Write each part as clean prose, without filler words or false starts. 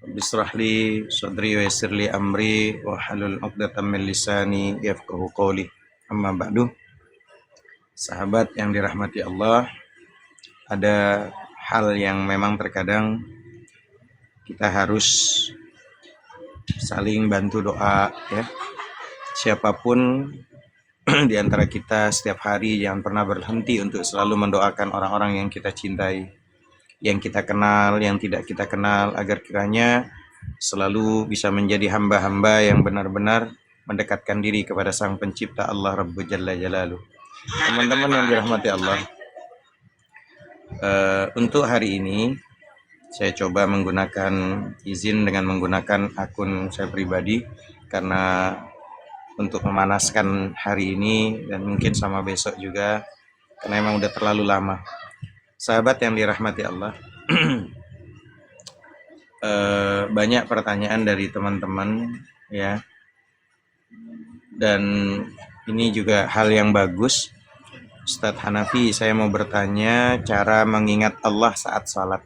Bisrah li sadri wa yassir li amri wa halul 'uqdatam min lisani yafqahu qawli. Amma ba'du. Sahabat yang dirahmati Allah, ada hal yang memang terkadang kita harus saling bantu doa ya. Siapapun di antara kita setiap hari jangan pernah berhenti untuk selalu mendoakan orang-orang yang kita cintai, yang kita kenal, yang tidak kita kenal, agar kiranya selalu bisa menjadi hamba-hamba yang benar-benar mendekatkan diri kepada Sang Pencipta Allah Rabbu Jalla Jalaluh. Teman-teman yang dirahmati Allah, untuk hari ini saya coba menggunakan izin dengan menggunakan akun saya pribadi karena untuk memanaskan hari ini dan mungkin sama besok juga karena emang udah terlalu lama. Sahabat yang dirahmati Allah, banyak pertanyaan dari teman-teman ya, dan ini juga hal yang bagus. Ustadz Hanafi, saya mau bertanya cara mengingat Allah saat sholat.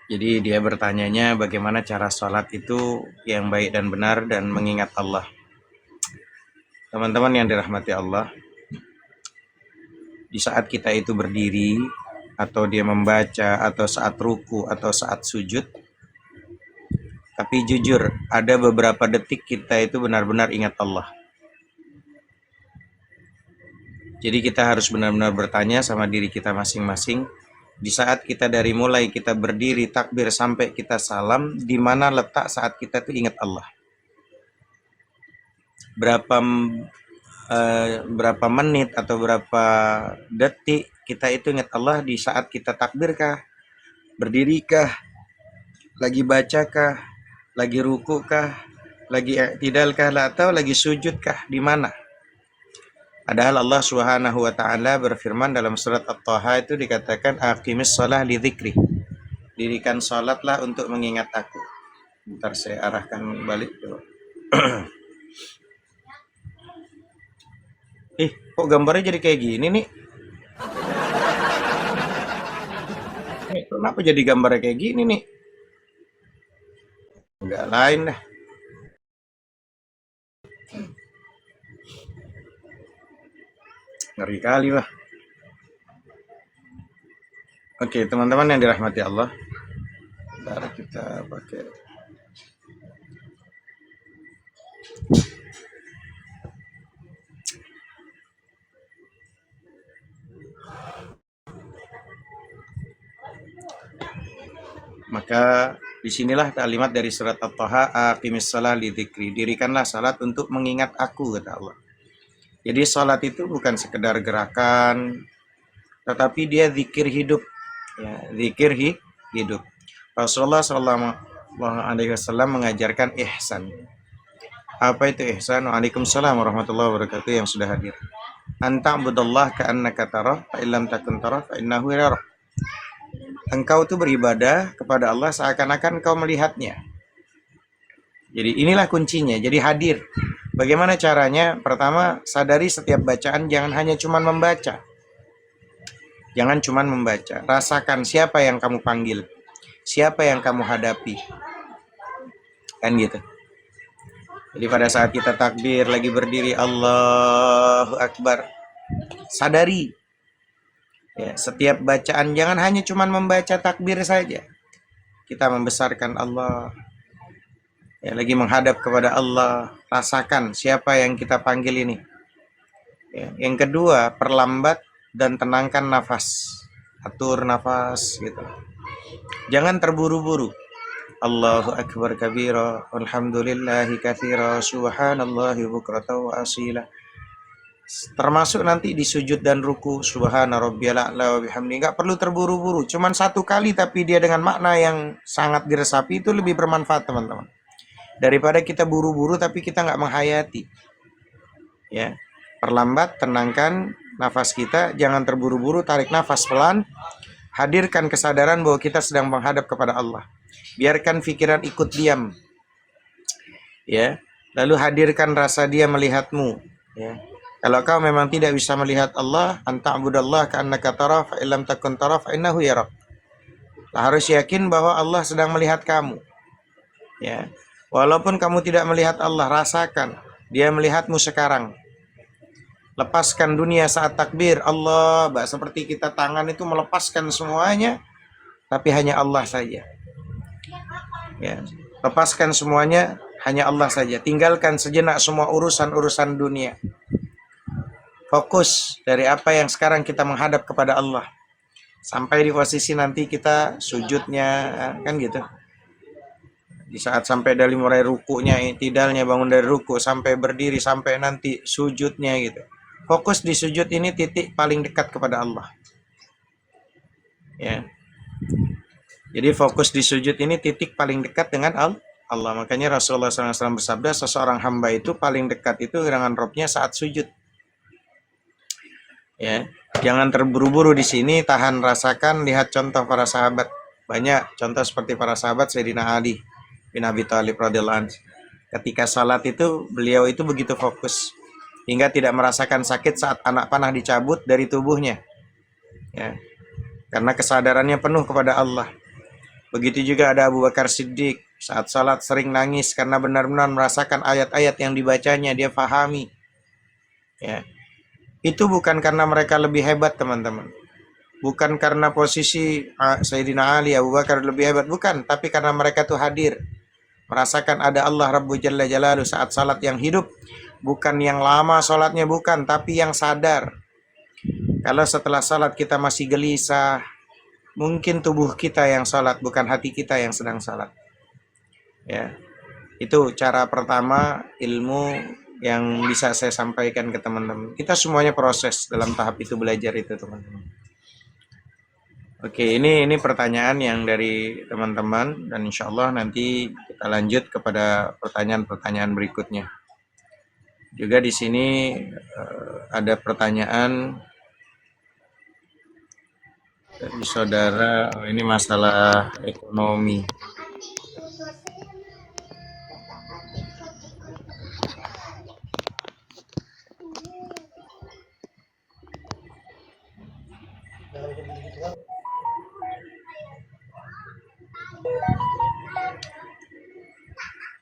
Jadi dia bertanyanya bagaimana cara sholat itu yang baik dan benar dan mengingat Allah. Teman-teman yang dirahmati Allah, di saat kita itu berdiri atau dia membaca atau saat ruku atau saat sujud, tapi jujur ada beberapa detik kita itu benar-benar ingat Allah. Jadi kita harus benar-benar bertanya sama diri kita masing-masing, di saat kita dari mulai kita berdiri takbir sampai kita salam, di mana letak saat kita tuh ingat Allah? Berapa menit atau berapa detik kita itu ingat Allah? Di saat kita takbir kah? Berdiri kah? Lagi baca kah? Lagi ruku kah? Lagi i'tidal kah? Atau lagi sujud kah? Di mana? Padahal Allah Subhanahu wa taala berfirman dalam surat At-Taha itu dikatakan aqimis shalah li dzikri. Dirikan salatlah untuk mengingat aku. Bentar saya arahkan balik tuh. Kok gambarnya jadi kayak gini nih? Kenapa jadi gambarnya kayak gini nih? Enggak lain dah. Ngeri kali lah. Oke, teman-teman yang dirahmati Allah, bentar kita pakai. Maka disinilah kalimat dari surat At-Taha, aqimis shalah li dzikri. Dirikanlah salat untuk mengingat aku, kata Allah. Jadi salat itu bukan sekedar gerakan, tetapi dia zikir hidup. Ya, zikir hidup. Rasulullah SAW mengajarkan ihsan. Apa itu ihsan? Waalaikumsalam warahmatullahi wabarakatuh yang sudah hadir. Anta'budallah ka'annaka tarah, fa illam takun tarah fa innahu yarah. Engkau itu beribadah kepada Allah seakan-akan engkau melihatnya. Jadi inilah kuncinya, jadi hadir. Bagaimana caranya? Pertama, sadari setiap bacaan jangan hanya cuman membaca. Jangan cuman membaca. Rasakan siapa yang kamu panggil, siapa yang kamu hadapi. Kan gitu. Jadi pada saat kita takbir, lagi berdiri, Allahu Akbar, sadari. Ya, setiap bacaan jangan hanya cuman membaca takbir saja. Kita membesarkan Allah. Ya, lagi menghadap kepada Allah, rasakan siapa yang kita panggil ini. Ya, yang kedua, perlambat dan tenangkan nafas. Atur nafas gitu. Jangan terburu-buru. Allahu Akbar kabira, alhamdulillahi katsira, subhanallahi bukratan wa asila. Termasuk nanti di sujud dan ruku, subhana rabbiyal a'la wa bihamdi. Enggak perlu terburu-buru, cuman satu kali tapi dia dengan makna yang sangat diresapi, itu lebih bermanfaat, teman-teman. Daripada kita buru-buru tapi kita nggak menghayati. Ya, perlambat, tenangkan nafas kita, jangan terburu-buru, tarik nafas pelan, hadirkan kesadaran bahwa kita sedang menghadap kepada Allah. Biarkan pikiran ikut diam. Ya, lalu hadirkan rasa dia melihatmu. Ya. Kalau kau memang tidak bisa melihat Allah, anta'budallah ka'annaka tarah fa illam takun tarah fa innahu yarak. Harus yakin bahwa Allah sedang melihat kamu. Ya, walaupun kamu tidak melihat Allah, rasakan Dia melihatmu sekarang. Lepaskan dunia saat takbir Allah, seperti kita tangan itu melepaskan semuanya, tapi hanya Allah saja. Ya, lepaskan semuanya, hanya Allah saja. Tinggalkan sejenak semua urusan-urusan dunia. Fokus dari apa yang sekarang kita menghadap kepada Allah. Sampai di posisi nanti kita sujudnya, kan gitu. Di saat sampai dari mulai rukunya, tidalnya, bangun dari ruku, sampai berdiri, sampai nanti sujudnya gitu. Fokus di sujud ini titik paling dekat kepada Allah. Ya. Jadi fokus di sujud ini titik paling dekat dengan Allah. Makanya Rasulullah SAW bersabda, seseorang hamba itu paling dekat itu dengan Robnya saat sujud. Ya, jangan terburu-buru di sini, tahan, rasakan, lihat contoh para sahabat. Banyak contoh seperti para sahabat Sayyidina Ali bin Abi Thalib radhiyallahu anhu. Ketika salat itu beliau itu begitu fokus hingga tidak merasakan sakit saat anak panah dicabut dari tubuhnya. Ya. Karena kesadarannya penuh kepada Allah. Begitu juga ada Abu Bakar Siddiq, saat salat sering nangis karena benar-benar merasakan ayat-ayat yang dibacanya, dia fahami. Ya. Itu bukan karena mereka lebih hebat, teman-teman. Bukan karena posisi Sayyidina Ali, Abu Bakar lebih hebat, bukan, tapi karena mereka tuh hadir. Merasakan ada Allah Rabbu Jalla Jalaluhu saat salat yang hidup, bukan yang lama salatnya, bukan, tapi yang sadar. Kalau setelah salat kita masih gelisah, mungkin tubuh kita yang salat, bukan hati kita yang sedang salat. Ya, itu cara pertama ilmu yang bisa saya sampaikan ke teman-teman. Kita semuanya proses dalam tahap itu, belajar itu, teman-teman. Oke, ini pertanyaan yang dari teman-teman, dan insya Allah nanti kita lanjut kepada pertanyaan-pertanyaan berikutnya. Juga di sini ada pertanyaan dari saudara, ini masalah ekonomi.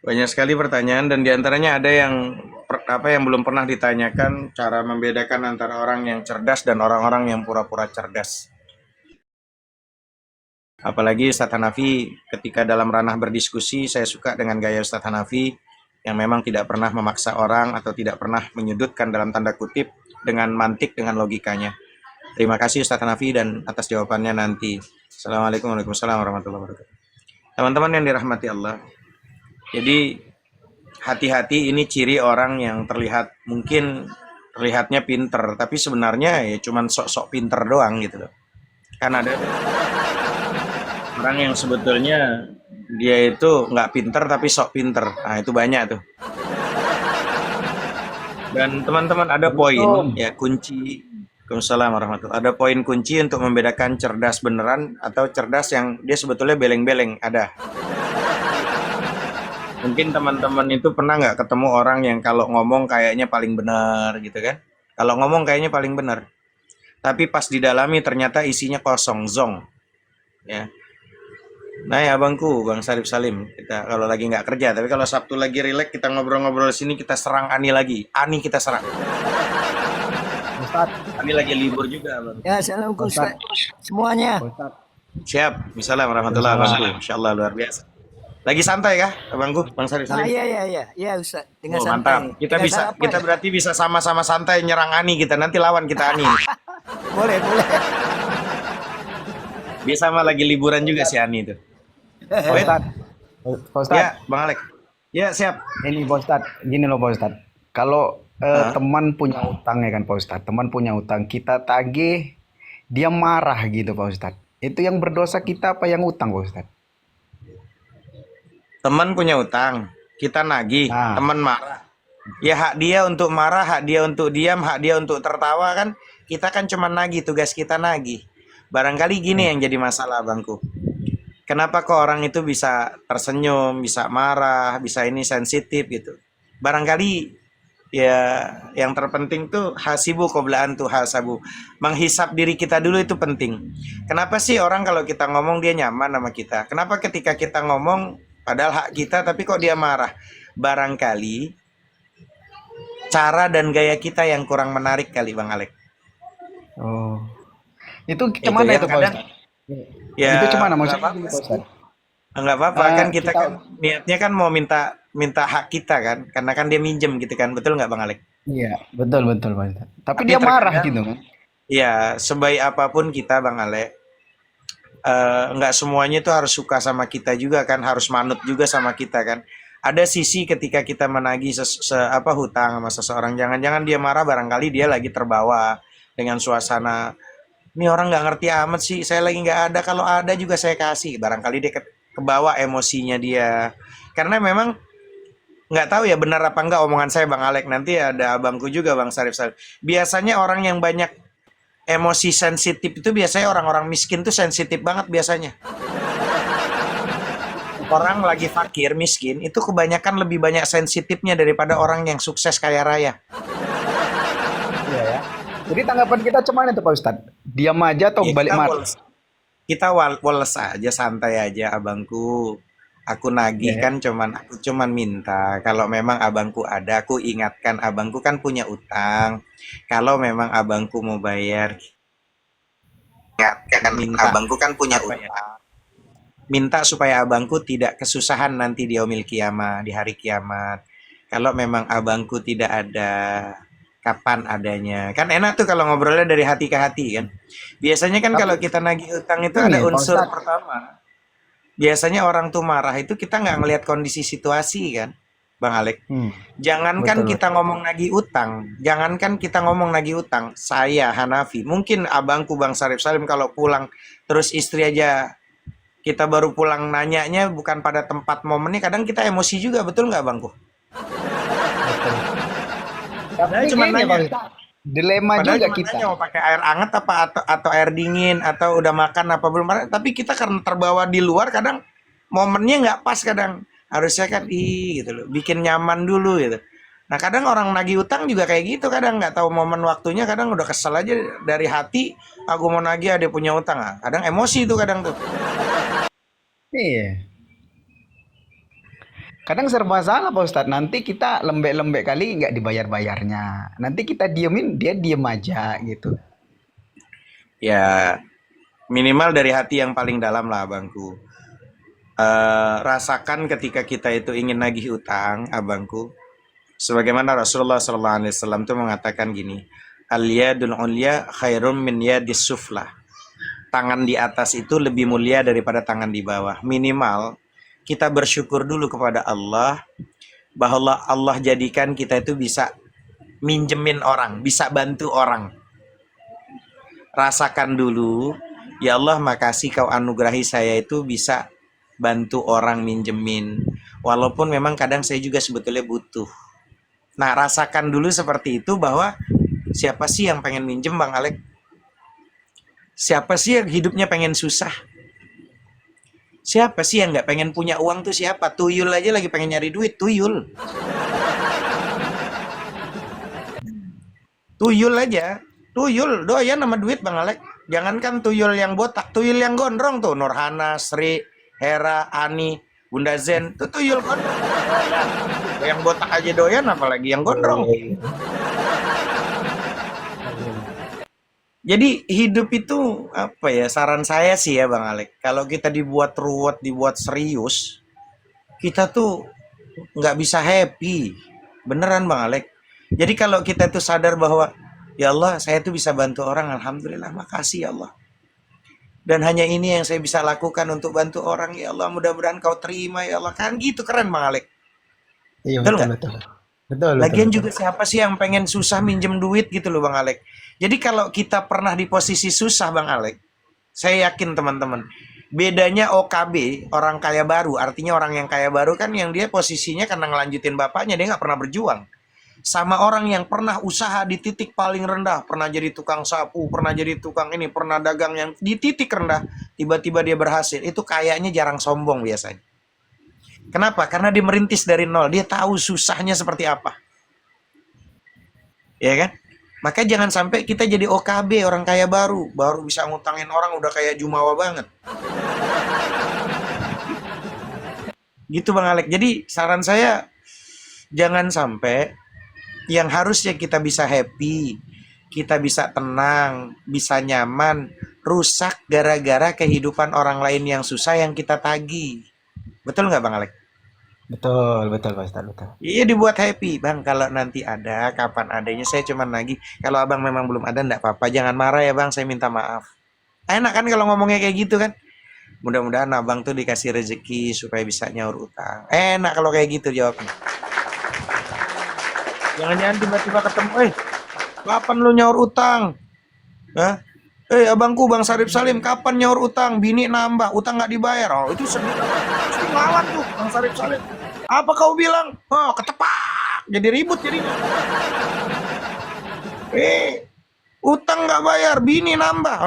Banyak sekali pertanyaan, dan diantaranya ada yang belum pernah ditanyakan, cara membedakan antara orang yang cerdas dan orang-orang yang pura-pura cerdas. Apalagi Ustadz Hanafi ketika dalam ranah berdiskusi, saya suka dengan gaya Ustadz Hanafi yang memang tidak pernah memaksa orang atau tidak pernah menyudutkan dalam tanda kutip dengan mantik, dengan logikanya. Terima kasih Ustadz Hanafi dan atas jawabannya nanti. Assalamualaikum warahmatullahi wabarakatuh. Teman-teman yang dirahmati Allah. Jadi hati-hati, ini ciri orang yang terlihatnya pinter, tapi sebenarnya ya cuman sok-sok pinter doang gitu loh. Kan ada orang yang sebetulnya dia itu nggak pinter tapi sok pinter. Nah itu banyak tuh. Dan teman-teman ada poin ya, kunci. Waalaikumsalam warahmatullahi. Ada poin kunci untuk membedakan cerdas beneran atau cerdas yang dia sebetulnya beleng-beleng. Ada. Mungkin teman-teman itu pernah nggak ketemu orang yang kalau ngomong kayaknya paling benar gitu kan? Kalau ngomong kayaknya paling benar, tapi pas didalami ternyata isinya kosong, zong. Ya. Nah ya abangku, Bang Sarif Salim, kita kalau lagi nggak kerja, tapi kalau Sabtu lagi rileks, kita ngobrol-ngobrol sini, kita serang Ani lagi. Ani kita serang. Ustaz. Ani lagi libur juga, Bang. Ya, assalamualaikum Ustaz. Semuanya. Ustaz. Siap. Assalamualaikum warahmatullahi wabarakatuh. Insyaallah luar biasa. Lagi santai kah, abangku, Bang Sarif Salim? Iya Ustaz. Dengan santai. Mantap. Kita berarti bisa sama-sama santai nyerang Ani kita. Nanti lawan kita Ani. boleh. Biasa mah lagi liburan juga si Ani itu. Pak Ustadz. Ya, Bang Alek. Ya, siap. Ini Pak Ustadz, gini loh Pak Ustadz. Kalau teman punya utang ya kan Pak Ustadz. Teman punya utang, kita tagih, dia marah gitu Pak Ustadz. Itu yang berdosa kita apa yang utang Pak Ustadz? Teman punya utang, kita nagih, teman marah. Ya hak dia untuk marah, hak dia untuk diam, hak dia untuk tertawa kan. Kita kan cuma nagih, tugas kita nagih. Barangkali gini yang jadi masalah abangku. Kenapa kok orang itu bisa tersenyum, bisa marah, bisa ini sensitif gitu. Barangkali Ya, yang terpenting tuh hasibu qabla an tuhasabu. Menghisap diri kita dulu itu penting. Kenapa sih orang kalau kita ngomong dia nyaman sama kita? Kenapa ketika kita ngomong padahal hak kita tapi kok dia marah? Barangkali cara dan gaya kita yang kurang menarik kali Bang Alek. Oh. Itu Itu gimana yang itu Pak kadang Ustadz? Itu ya gimana nggak maksudnya apa-apa gini Pak sih. Ustadz? Nggak apa-apa kan kita Kita kan niatnya kan mau minta minta hak kita kan karena kan dia minjem gitu kan betul nggak Bang Alek? iya, betul betul Pak Ustadz. Tapi Tapi dia marah terkadang gitu kan. ya sebaik apapun kita Bang Alek nggak semuanya itu harus suka sama kita juga kan harus manut juga sama kita kan ada sisi ketika kita menagih hutang sama seseorang jangan-jangan dia marah barangkali dia lagi terbawa dengan suasana ini orang nggak ngerti amat sih saya lagi nggak ada kalau ada juga saya kasih barangkali dia kebawa emosinya dia karena memang nggak tahu ya benar apa enggak omongan saya Bang Alek nanti ada abangku juga Bang Sarif Sarif biasanya orang yang banyak emosi sensitif itu biasanya orang-orang miskin tuh sensitif banget biasanya. Orang lagi fakir, miskin, itu kebanyakan lebih banyak sensitifnya daripada orang yang sukses kaya raya. Iya ya. Jadi tanggapan kita cuman itu Pak Ustadz. Diam aja atau Ya balik kita marah? woles, kita woles aja, santai aja abangku. Aku Iya nagih ya. kan aku cuman minta. Kalau memang abangku ada, aku ingatkan abangku kan punya utang. Kalau memang abangku mau bayar, ingatkan minta. Abangku kan punya utang. Minta supaya abangku tidak kesusahan nanti di yaumil kiamah, di hari kiamat. Kalau memang abangku tidak ada, kapan adanya? Kan enak tuh kalau ngobrolnya dari hati ke hati kan. Biasanya kan Tapi kalau kita nagih utang itu ini ada Pak unsur Ustadz. pertama. Biasanya orang tuh marah itu kita nggak ngelihat kondisi situasi kan, Bang Alek. Hmm, Jangankan betul kita betul. ngomong nagih utang, jangankan kita ngomong nagih utang, saya Hanafi, mungkin abangku Bang Sarif Salim kalau pulang terus istri aja kita baru pulang nanyanya bukan pada tempat momennya kadang kita emosi juga betul nggak bangku? Betul. Padahal Tapi cuma gini Pak nanya, Ustadz. Dilema padahal juga cuma kita. nanya mau pakai air anget apa atau air dingin atau udah makan apa belum makan. Tapi kita karena terbawa di luar kadang momennya nggak pas kadang harusnya kan gitu loh bikin nyaman dulu gitu. Nah kadang orang nagih utang juga kayak gitu kadang nggak tahu momen waktunya kadang udah kesel aja dari hati aku mau nagih ada punya utang kadang emosi itu kadang tuh. Iya. Kadang serba salah Pak Ustadz. Nanti kita lembek-lembek kali nggak dibayar-bayarnya. Nanti kita diemin, dia diem aja gitu. Ya minimal dari hati yang paling dalam lah abangku. Rasakan ketika kita itu ingin nagih utang abangku sebagaimana Rasulullah SAW itu mengatakan gini al yadul ulya khairum min yadis suflah tangan di atas itu lebih mulia daripada tangan di bawah minimal kita bersyukur dulu kepada Allah bahwa Allah jadikan kita itu bisa minjemin orang bisa bantu orang rasakan dulu ya Allah makasih kau anugerahi saya itu bisa bantu orang minjemin walaupun memang kadang saya juga sebetulnya butuh. Nah rasakan dulu seperti itu bahwa siapa sih yang pengen minjem Bang Alek, siapa sih yang hidupnya pengen susah, siapa sih yang nggak pengen punya uang tuh siapa, tuyul aja lagi pengen nyari duit tuyul, tuyul aja, tuyul doyan sama duit Bang Alek. Jangankan tuyul yang botak, tuyul yang gondrong tuh Nurhana, Sri, Hera, Ani, Bunda Zen, tuh tuyul gondrong. Yang botak aja doyan apalagi yang gondrong. Jadi hidup itu apa ya saran saya sih ya Bang Alek. Kalau kita dibuat ruwet, dibuat serius, kita tuh nggak bisa happy. Beneran Bang Alek. Jadi kalau kita tuh sadar bahwa ya Allah saya tuh bisa bantu orang, alhamdulillah makasih ya Allah. Dan hanya ini yang saya bisa lakukan untuk bantu orang ya Allah mudah-mudahan kau terima ya Allah kan gitu keren Bang Alek. Iya Betul betul nggak? betul. Betul betul Lagian betul. juga siapa sih yang pengen susah minjem duit gitu loh Bang Alek. Jadi kalau kita pernah di posisi susah Bang Alek, saya yakin teman-teman, bedanya OKB, orang kaya baru, artinya orang yang kaya baru kan yang dia posisinya karena ngelanjutin bapaknya, dia nggak pernah berjuang. Sama orang yang pernah usaha di titik paling rendah, pernah jadi tukang sapu, pernah jadi tukang ini, pernah dagang yang di titik rendah, tiba-tiba dia berhasil, itu kayaknya jarang sombong biasanya. Kenapa? Karena dia merintis dari nol, dia tahu susahnya seperti apa. ya kan? Maka jangan sampai kita jadi OKB, orang kaya baru bisa ngutangin orang udah kayak jumawa banget. Gitu Bang Alek. Jadi saran saya jangan sampai yang harusnya kita bisa happy, kita bisa tenang, bisa nyaman, rusak gara-gara kehidupan orang lain yang susah yang kita tagih. Betul nggak Bang Alek? Betul, betul Pak Ustadz, betul. Iya dibuat happy Bang, kalau nanti ada, kapan adanya saya cuman lagi. Kalau Abang memang belum ada nggak apa-apa, jangan marah ya Bang, saya minta maaf. Enak kan kalau ngomongnya kayak gitu kan? Mudah-mudahan Abang tuh dikasih rezeki supaya bisa nyaur utang. Enak kalau kayak gitu jawabnya. Jangan-jangan tiba-tiba ketemu, kapan lu nyaur utang? Hah? Abangku Bang Sarip Salim, kapan nyaur utang? Bini nambah, utang nggak dibayar. Oh, itu sedih. Pasti ngelawan tuh Bang Sarip Salim. Apa kau bilang? Oh, ketepak. Jadi ribut jadinya. Utang nggak bayar, bini nambah.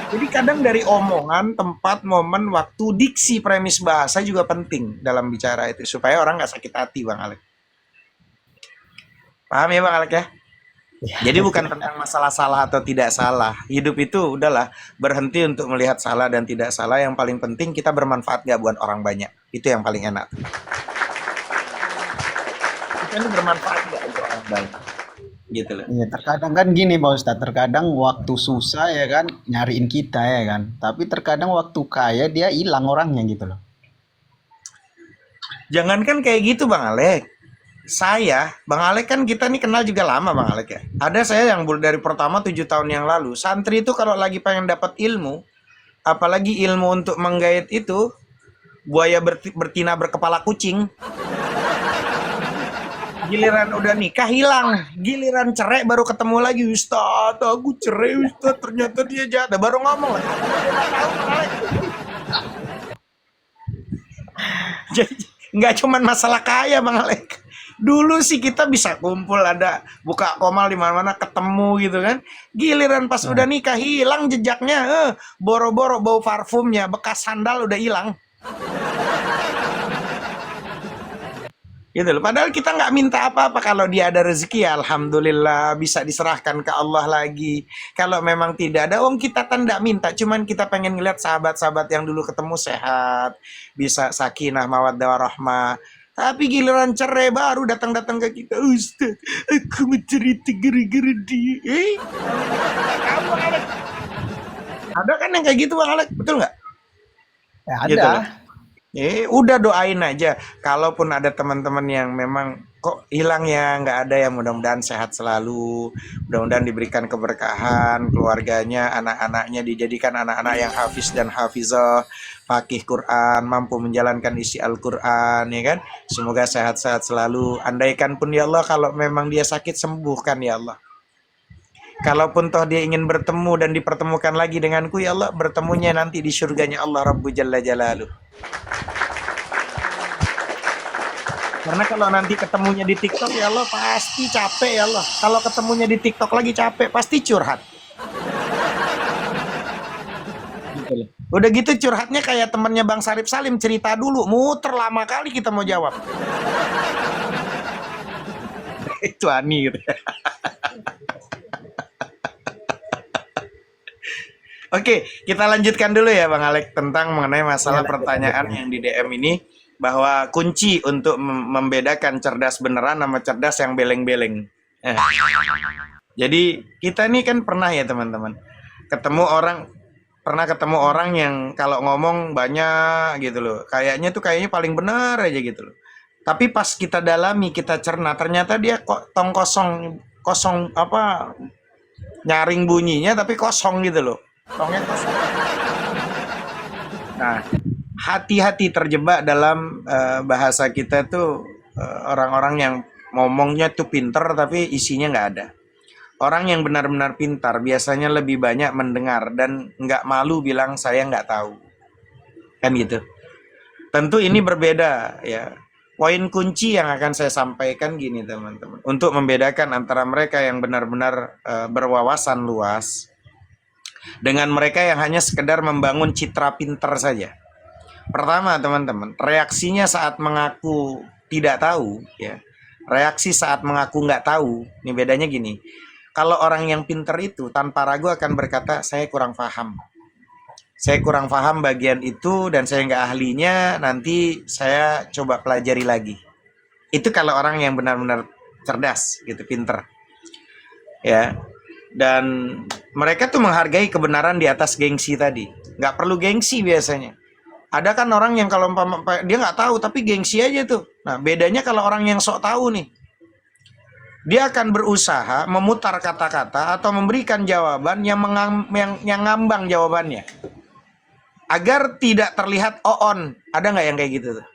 Jadi kadang dari omongan, tempat, momen, waktu, diksi, premis bahasa juga penting dalam bicara itu. Supaya orang nggak sakit hati Bang Alek. Paham ya Bang Alek ya? Jadi bukan tentang masalah salah atau tidak salah. Hidup itu udahlah berhenti untuk melihat salah dan tidak salah. Yang paling penting kita bermanfaat gak buat orang banyak. Itu yang paling enak. Kita ini bermanfaat gak untuk orang banyak. Gitu loh. Iya, terkadang kan gini Pak Ustadz, terkadang waktu susah ya kan nyariin kita ya kan. Tapi terkadang waktu kaya dia hilang orangnya gitu loh. Jangankan kayak gitu Bang Alek. Bang Alek kan kita nih kenal juga lama Bang Alek ya. Ada saya yang dari pertama 7 tahun yang lalu. Santri itu kalau lagi pengen dapat ilmu, apalagi ilmu untuk menggait itu, buaya bertina berkepala kucing. Giliran udah nikah hilang, giliran cerai baru ketemu lagi. Ustaz, aku cerai Ustaz, ternyata dia jahat. Baru ngomong lah. Jadi nggak cuman masalah kaya Bang Alek. Dulu sih kita bisa kumpul, ada buka komal di mana-mana ketemu gitu kan. Giliran pas udah nikah hilang jejaknya, boro-boro bau parfumnya, bekas sandal udah hilang. Gitu loh. Padahal kita nggak minta apa-apa, kalau dia ada rezeki ya alhamdulillah bisa diserahkan ke Allah lagi. Kalau memang tidak ada, kita tanda minta, cuman kita pengen ngeliat sahabat-sahabat yang dulu ketemu sehat, bisa sakinah mawaddah warahmah. Tapi giliran cerai baru datang-datang ke kita, Ustaz, aku mencerita gara-gara dia. Ada kan yang kayak gitu Bang Alek, betul nggak? Ya, ada. Gitu loh. Udah doain aja. Kalaupun ada teman-teman yang memang kok hilang ya, nggak ada ya, mudah-mudahan sehat selalu. Mudah-mudahan diberikan keberkahan, keluarganya, anak-anaknya dijadikan anak-anak yang hafiz dan hafizah, faqih Quran, mampu menjalankan isi Al-Quran, ya kan? Semoga sehat-sehat selalu. Andaikan pun ya Allah, kalau memang dia sakit, sembuhkan ya Allah. Kalaupun toh dia ingin bertemu dan dipertemukan lagi denganku, ya Allah, bertemunya nanti di surganya Allah Rabbu Jalla Jalaluh. Karena kalau nanti ketemunya di TikTok ya Allah pasti capek ya Allah. Kalau ketemunya di TikTok lagi capek, pasti curhat. Udah gitu curhatnya kayak temannya Bang Sarip Salim, cerita dulu, muter lama kali kita mau jawab. Itu Ani gitu. Oke, kita lanjutkan dulu ya Bang Alek tentang mengenai masalah pertanyaan yang di DM ini, bahwa kunci untuk membedakan cerdas beneran sama cerdas yang beleng-beleng. Jadi kita ini kan pernah ya teman-teman, pernah ketemu orang yang kalau ngomong banyak gitu loh, kayaknya paling benar aja gitu loh. Tapi pas kita dalami, kita cerna, ternyata dia kok kosong apa, nyaring bunyinya tapi kosong gitu loh. Tongnya kosong. Nah, hati-hati terjebak dalam bahasa kita tuh, orang-orang yang ngomongnya tuh pinter tapi isinya nggak ada. Orang yang benar-benar pintar biasanya lebih banyak mendengar dan nggak malu bilang saya nggak tahu. Kan gitu. Tentu ini berbeda ya. Poin kunci yang akan saya sampaikan gini teman-teman. Untuk membedakan antara mereka yang benar-benar berwawasan luas dengan mereka yang hanya sekedar membangun citra pintar saja. Pertama teman-teman, reaksinya saat mengaku tidak tahu ya, Reaksi saat mengaku nggak tahu, ini bedanya gini. Kalau orang yang pinter itu tanpa ragu akan berkata, saya kurang paham. Saya kurang paham bagian itu dan saya nggak ahlinya, nanti saya coba pelajari lagi. Itu kalau orang yang benar-benar cerdas, gitu, pinter. Ya, dan mereka tuh menghargai kebenaran di atas gengsi tadi. Nggak perlu gengsi biasanya. Ada kan orang yang kalau dia nggak tahu tapi gengsi aja tuh. Nah, bedanya kalau orang yang sok tahu nih, dia akan berusaha memutar kata-kata atau memberikan jawaban yang ngambang jawabannya, agar tidak terlihat on. Ada nggak yang kayak gitu tuh?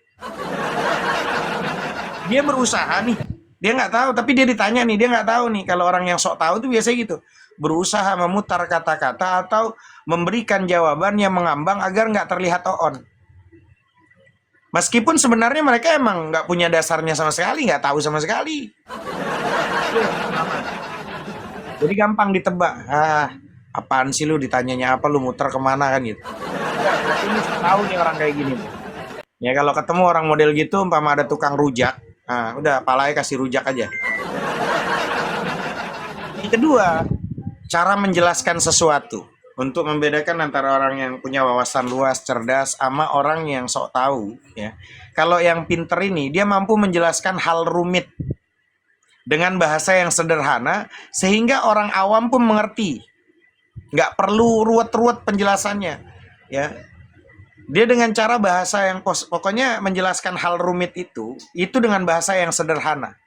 Dia berusaha nih, dia nggak tahu tapi dia ditanya nih, dia nggak tahu nih. Kalau orang yang sok tahu tuh biasanya gitu, berusaha memutar kata-kata atau memberikan jawaban yang mengambang agar nggak terlihat on. Meskipun sebenarnya mereka emang nggak punya dasarnya sama sekali, nggak tahu sama sekali. Jadi gampang ditebak. Apaan sih lu, ditanyanya apa, lu muter kemana kan gitu. Ini tahu nih orang kayak gini. Ya kalau ketemu orang model gitu, umpama ada tukang rujak, udah palanya kasih rujak aja. Yang kedua, cara menjelaskan sesuatu. Untuk membedakan antara orang yang punya wawasan luas, cerdas, sama orang yang sok tahu, ya. Kalau yang pinter ini, dia mampu menjelaskan hal rumit dengan bahasa yang sederhana, sehingga orang awam pun mengerti. Nggak perlu ruwet-ruwet penjelasannya, ya. Dia dengan cara bahasa yang pokoknya menjelaskan hal rumit itu dengan bahasa yang sederhana.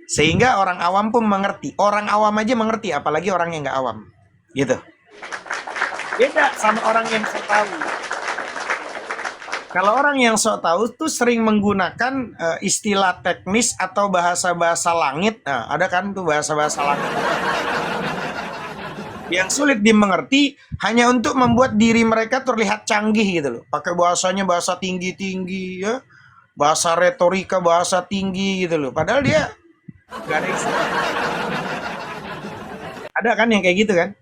Sehingga orang awam pun mengerti. Orang awam aja mengerti, apalagi orang yang nggak awam. Gitu. Beda sama orang yang sok tahu. Kalau orang yang sok tahu tuh sering menggunakan istilah teknis atau bahasa-bahasa langit. Nah, ada kan tuh bahasa-bahasa langit yang sulit dimengerti hanya untuk membuat diri mereka terlihat canggih gitu loh. Pakai bahasanya bahasa tinggi-tinggi ya. Bahasa retorika, bahasa tinggi gitu loh. Padahal dia nggak ada istilah. Ada kan yang kayak gitu kan?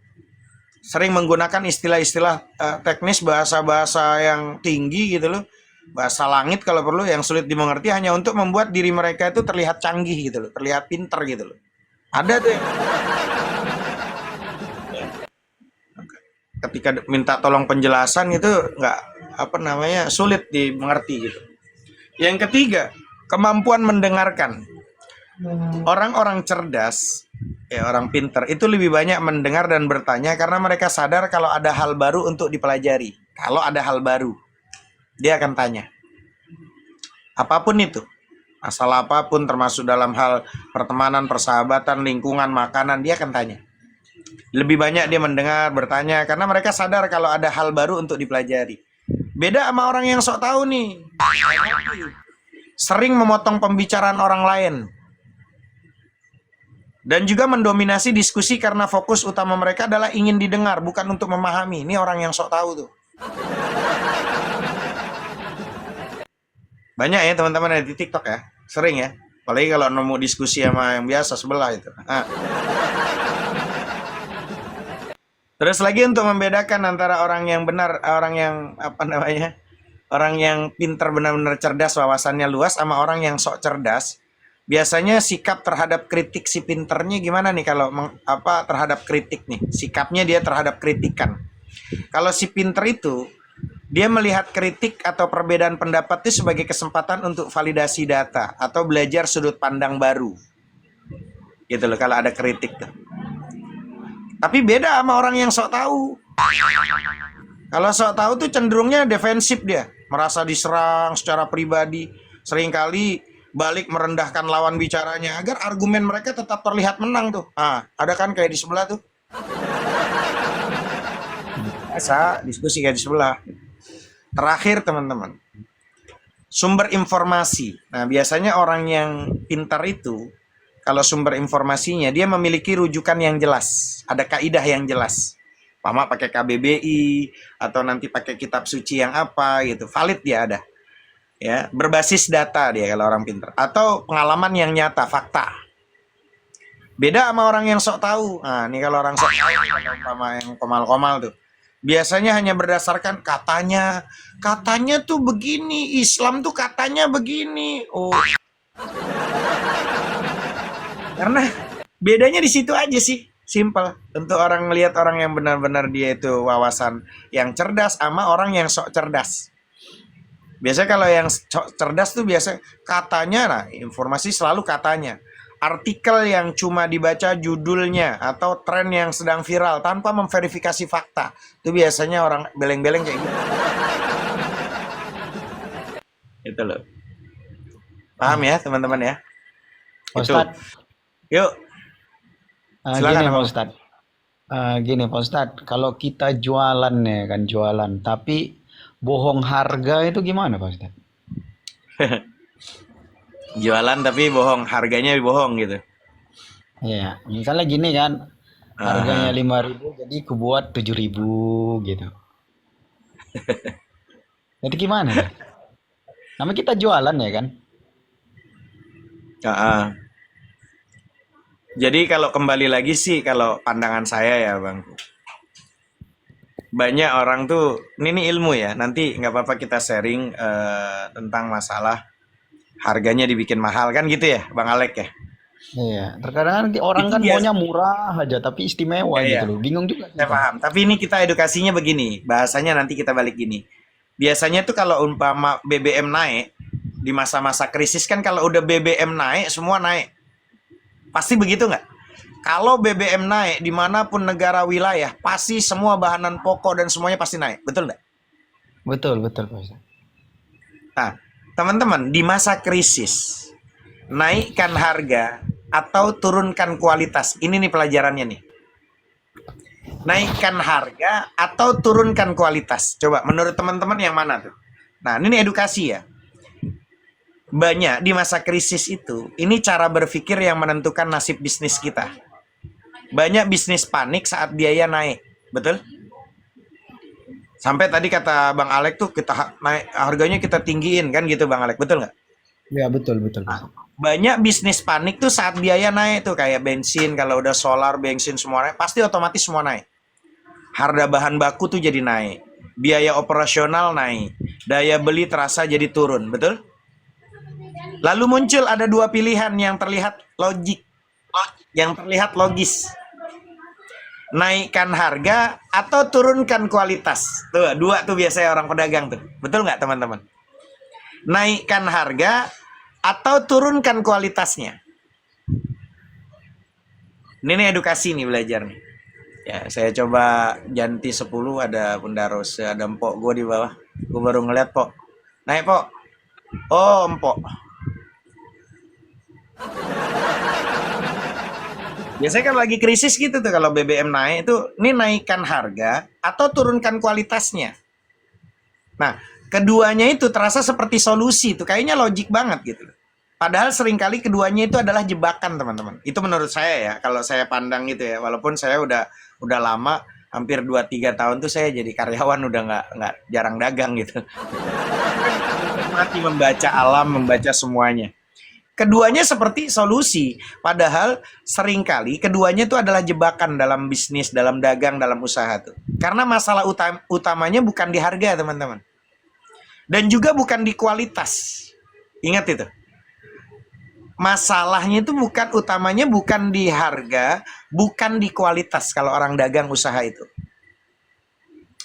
Sering menggunakan istilah-istilah teknis, bahasa-bahasa yang tinggi gitu loh, bahasa langit kalau perlu, yang sulit dimengerti hanya untuk membuat diri mereka itu terlihat canggih gitu loh, terlihat pinter gitu loh. Ada tuh yang ketika minta tolong penjelasan itu nggak sulit dimengerti gitu. Yang ketiga, kemampuan mendengarkan. Orang-orang cerdas, ya orang pinter itu lebih banyak mendengar dan bertanya karena mereka sadar kalau ada hal baru untuk dipelajari. Kalau ada hal baru, dia akan tanya. Apapun itu, masalah apapun termasuk dalam hal pertemanan, persahabatan, lingkungan, makanan, dia akan tanya. Lebih banyak dia mendengar, bertanya karena mereka sadar kalau ada hal baru untuk dipelajari. Beda sama orang yang sok tahu nih. Sering memotong pembicaraan orang lain. Dan juga mendominasi diskusi karena fokus utama mereka adalah ingin didengar, bukan untuk memahami. Ini orang yang sok tahu tuh. Banyak ya teman-teman di TikTok ya, sering ya. Apalagi kalau nemu diskusi sama yang biasa sebelah itu. Terus lagi untuk membedakan antara orang yang benar, orang yang orang yang pintar benar-benar cerdas, wawasannya luas, sama orang yang sok cerdas. Biasanya sikap terhadap kritik si pinternya gimana nih kalau terhadap kritik nih, sikapnya dia terhadap kritikan. Kalau si pinter itu dia melihat kritik atau perbedaan pendapat itu sebagai kesempatan untuk validasi data atau belajar sudut pandang baru. Gitu loh kalau ada kritik tuh. Tapi beda sama orang yang sok tahu. Kalau sok tahu tuh cenderungnya defensif dia, merasa diserang secara pribadi, seringkali balik merendahkan lawan bicaranya agar argumen mereka tetap terlihat menang tuh. Ada kan kayak di sebelah tuh. Biasa diskusi kayak di sebelah. Terakhir teman-teman, sumber informasi. Nah biasanya orang yang pintar itu, kalau sumber informasinya dia memiliki rujukan yang jelas, ada kaidah yang jelas. Mama pakai KBBI atau nanti pakai kitab suci yang apa gitu, valid dia ada. Ya, berbasis data dia kalau orang pintar atau pengalaman yang nyata, fakta. Beda sama orang yang sok tahu. Nah, ini kalau orang sok tahu sama yang komal-komal tuh. Biasanya hanya berdasarkan katanya tuh begini, Islam tuh katanya begini. Oh. Karena bedanya di situ aja sih, simple. Untuk orang melihat orang yang benar-benar dia itu wawasan yang cerdas sama orang yang sok cerdas. Biasanya kalau yang sok cerdas tuh biasa katanya, nah informasi selalu katanya. Artikel yang cuma dibaca judulnya atau tren yang sedang viral tanpa memverifikasi fakta. Itu biasanya orang beleng-beleng kayak gitu. Itu loh. Paham ya teman-teman ya? Pak Itu. Ustadz, Yuk, silakan gini Pak Abang. Ustadz. Gini Pak Ustadz, kalau kita jualan ya kan jualan, tapi bohong harga itu gimana Pak Ustadz? Jualan tapi bohong, harganya bohong gitu. Iya, misalnya gini kan, harganya Aha. 5.000 jadi kubuat 7.000 gitu. Jadi gimana tuh? Namanya kita jualan ya kan? Heeh. Jadi kalau kembali lagi sih kalau pandangan saya ya Bang. Banyak orang tuh, ini ilmu ya, nanti nggak apa-apa kita sharing tentang masalah harganya dibikin mahal kan gitu ya Bang Alek ya. Iya, terkadang kan orang Itu kan biasa, maunya murah aja tapi istimewa ya, ya, gitu loh. Bingung juga saya kita. paham. Tapi ini kita edukasinya begini, bahasanya nanti kita balik gini. Biasanya tuh kalau umpama BBM naik, di masa-masa krisis kan kalau udah BBM naik, semua naik. Pasti begitu nggak? Kalau BBM naik dimanapun negara wilayah, pasti semua bahanan pokok dan semuanya pasti naik. Betul nggak? Betul, betul Pak Ustadz. Nah, teman-teman, di masa krisis, naikkan harga atau turunkan kualitas. Ini nih pelajarannya nih. Naikkan harga atau turunkan kualitas. Coba, menurut teman-teman yang mana tuh? Nah, ini edukasi ya. Banyak di masa krisis itu, ini cara berpikir yang menentukan nasib bisnis kita. Banyak bisnis panik saat biaya naik. Betul? Sampai tadi kata Bang Alek tuh kita naik harganya kita tinggiin kan gitu Bang Alek. Betul nggak? Ya betul, betul Pak Ustadz. Banyak bisnis panik tuh saat biaya naik tuh kayak bensin, kalau udah solar, bensin semua naik, pasti otomatis semua naik. Harga bahan baku tuh jadi naik. Biaya operasional naik. Daya beli terasa jadi turun, betul? Lalu muncul ada dua pilihan yang terlihat logik, yang terlihat logis. Naikkan harga atau turunkan kualitas. Tuh, dua tuh biasanya orang pedagang tuh. Betul nggak teman-teman? Naikkan harga atau turunkan kualitasnya. Ini nih edukasi nih belajar nih. Ya, saya coba Janti 10 ada Bunda Rose, ada Empok gue di bawah. Gue baru ngeliat Pok. Naik Pok. Oh, Empok. Biasanya kan lagi krisis gitu tuh kalau BBM naik itu, ini naikkan harga atau turunkan kualitasnya. Nah, keduanya itu terasa seperti solusi tuh, kayaknya logik banget gitu. Padahal seringkali keduanya itu adalah jebakan teman-teman. Itu menurut saya ya, kalau saya pandang gitu ya. Walaupun saya udah lama, hampir 2-3 tahun tuh saya jadi karyawan udah nggak jarang dagang gitu. Mati membaca alam, membaca semuanya. Keduanya seperti solusi, padahal seringkali keduanya itu adalah jebakan dalam bisnis, dalam dagang, dalam usaha tuh. Karena masalah utamanya bukan di harga, teman-teman. Dan juga bukan di kualitas. Ingat itu. Masalahnya itu bukan utamanya bukan di harga, bukan di kualitas kalau orang dagang usaha itu.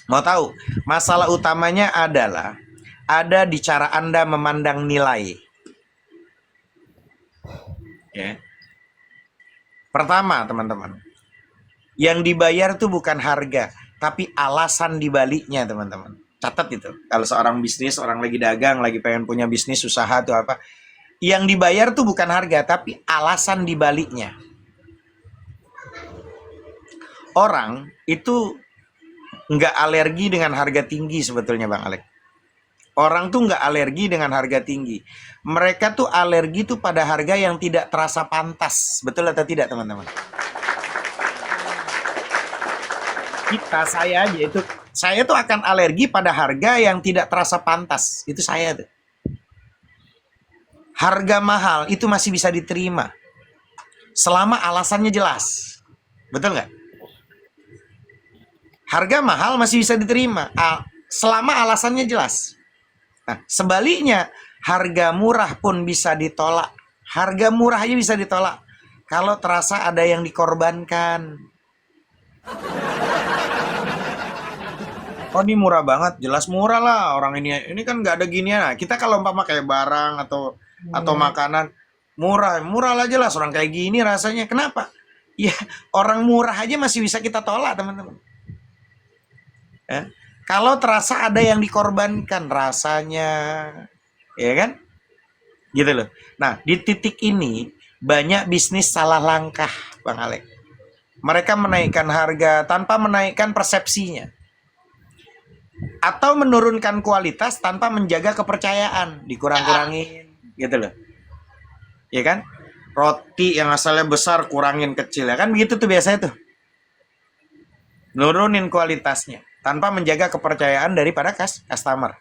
Mau tahu? Masalah utamanya adalah ada di cara Anda memandang nilai. Ya. Pertama, teman-teman, yang dibayar tuh bukan harga, tapi alasan dibaliknya, teman-teman. Catat itu. Kalau seorang bisnis, orang lagi dagang, lagi pengen punya bisnis, usaha tuh apa, yang dibayar tuh bukan harga, tapi alasan dibaliknya. Orang itu nggak alergi dengan harga tinggi sebetulnya, Bang Alek. Orang tuh nggak alergi dengan harga tinggi. Mereka tuh alergi tuh pada harga yang tidak terasa pantas. Betul atau tidak, teman-teman? Saya tuh akan alergi pada harga yang tidak terasa pantas. Itu saya tuh. Harga mahal itu masih bisa diterima. Selama alasannya jelas. Betul nggak? Harga mahal masih bisa diterima. Selama alasannya jelas. Nah, sebaliknya, harga murah pun bisa ditolak Harga murah aja bisa ditolak kalau terasa ada yang dikorbankan. Oh ini murah banget, jelas murah lah orang ini kan nggak ada ginian. Nah, kita kalau umpama kayak barang atau makanan murah, murah lah jelas orang kayak gini rasanya. Kenapa? Ya orang murah aja masih bisa kita tolak teman-teman. Ya. Kalau terasa ada yang dikorbankan rasanya, ya kan? Gitu loh. Nah di titik ini banyak bisnis salah langkah, Bang Alek. Mereka menaikkan harga tanpa menaikkan persepsinya. Atau menurunkan kualitas tanpa menjaga kepercayaan, dikurang-kurangin gitu loh. Ya kan? Roti yang asalnya besar kurangin kecil, ya kan begitu tuh biasanya tuh. Nurunin kualitasnya tanpa menjaga kepercayaan daripada customer.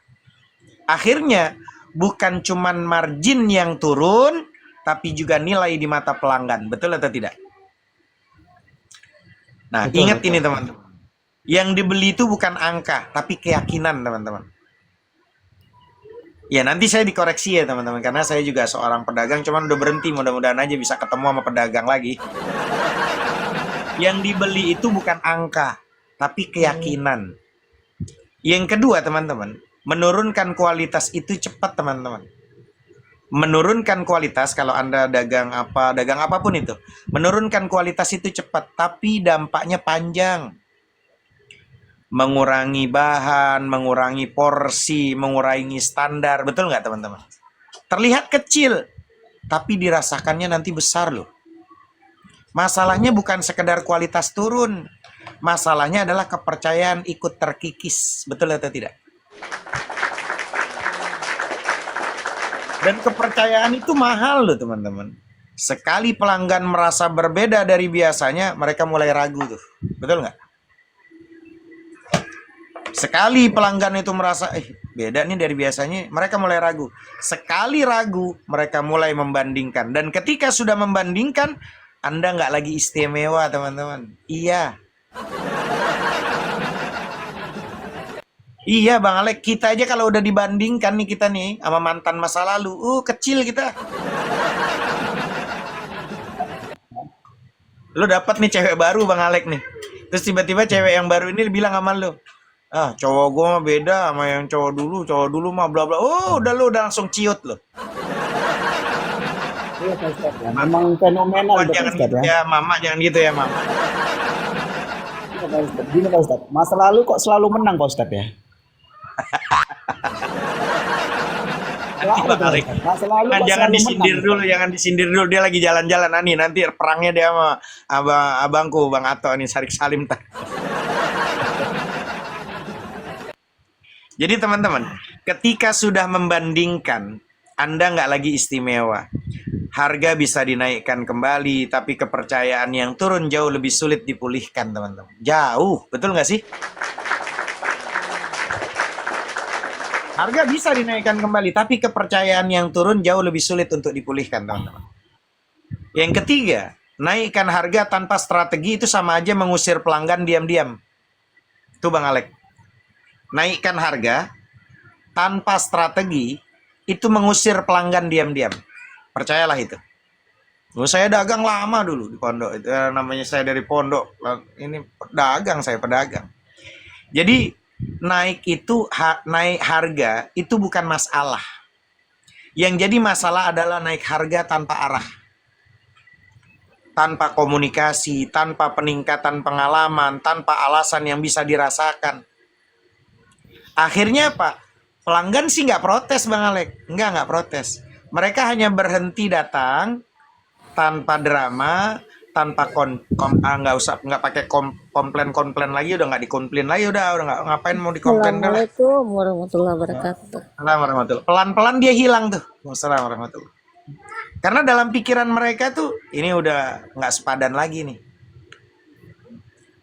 Akhirnya bukan cuman margin yang turun, tapi juga nilai di mata pelanggan. Betul atau tidak? Nah, Betul, ingat betul. ini teman-teman. Yang dibeli itu bukan angka, tapi keyakinan teman-teman. Ya nanti saya dikoreksi ya teman-teman, karena saya juga seorang pedagang, cuman udah berhenti, mudah-mudahan aja bisa ketemu sama pedagang lagi. Yang dibeli itu bukan angka, tapi keyakinan. Yang kedua teman-teman, menurunkan kualitas itu cepat teman-teman. Menurunkan kualitas kalau Anda dagang apapun itu, menurunkan kualitas itu cepat, tapi dampaknya panjang. Mengurangi bahan, mengurangi porsi, mengurangi standar, betul nggak teman-teman? Terlihat kecil, tapi dirasakannya nanti besar loh. Masalahnya bukan sekedar kualitas turun, masalahnya adalah kepercayaan ikut terkikis, betul atau tidak? Dan kepercayaan itu mahal loh teman-teman. Sekali pelanggan merasa berbeda dari biasanya, mereka mulai ragu tuh, betul nggak? Sekali pelanggan itu merasa beda nih dari biasanya, mereka mulai ragu. Sekali ragu, mereka mulai membandingkan. Dan ketika sudah membandingkan, Anda nggak lagi istimewa teman-teman. Iya. Iya Bang Alek, kita aja kalau udah dibandingkan nih kita nih sama mantan masa lalu, kecil kita. Lu dapat nih cewek baru Bang Alek nih. Terus tiba-tiba cewek yang baru ini bilang sama lu, cowok gue mah beda sama yang cowok dulu mah bla bla. Udah langsung ciut lo. Iya Pak Ustadz ya. Memang fenomenal Pak Jangan Ustadz gitu ya. ya, Mama, jangan gitu ya, Mama. Iya Pak Ustadz. Gini Pak Ustadz, masa lalu kok selalu menang Pak Ustadz ya? Selalu Bang Pak Alek. Ustadz. Masa lalu kok Jangan selalu disindir menang. dulu, jangan disindir dulu. Dia lagi jalan-jalan nanti perangnya dia sama abangku Bang Ato nih, Sarik Salim tak. Jadi teman-teman, ketika sudah membandingkan, Anda nggak lagi istimewa. Harga bisa dinaikkan kembali, tapi kepercayaan yang turun jauh lebih sulit dipulihkan, teman-teman. Jauh, betul nggak sih? Harga bisa dinaikkan kembali, tapi kepercayaan yang turun jauh lebih sulit untuk dipulihkan, teman-teman. Yang ketiga, naikkan harga tanpa strategi itu sama aja mengusir pelanggan diam-diam. Itu Bang Alek. Naikkan harga tanpa strategi itu mengusir pelanggan diam-diam. Percayalah itu. Saya dagang lama dulu di pondok. Itu namanya saya dari pondok. Ini pedagang. Jadi naik harga itu bukan masalah. Yang jadi masalah adalah naik harga tanpa arah. Tanpa komunikasi, tanpa peningkatan pengalaman, tanpa alasan yang bisa dirasakan. Akhirnya apa? Pelanggan sih nggak protes Bang Alek. Nggak protes. Mereka hanya berhenti datang tanpa drama, tanpa nggak pakai komplain lagi, udah nggak dikomplain lagi, udah nggak ngapain mau dikomplain. Assalamualaikum warahmatullahi wabarakatuh. Assalamualaikum. Pelan-pelan dia hilang tuh. Assalamualaikum warahmatullahi. Karena dalam pikiran mereka tuh ini udah nggak sepadan lagi nih.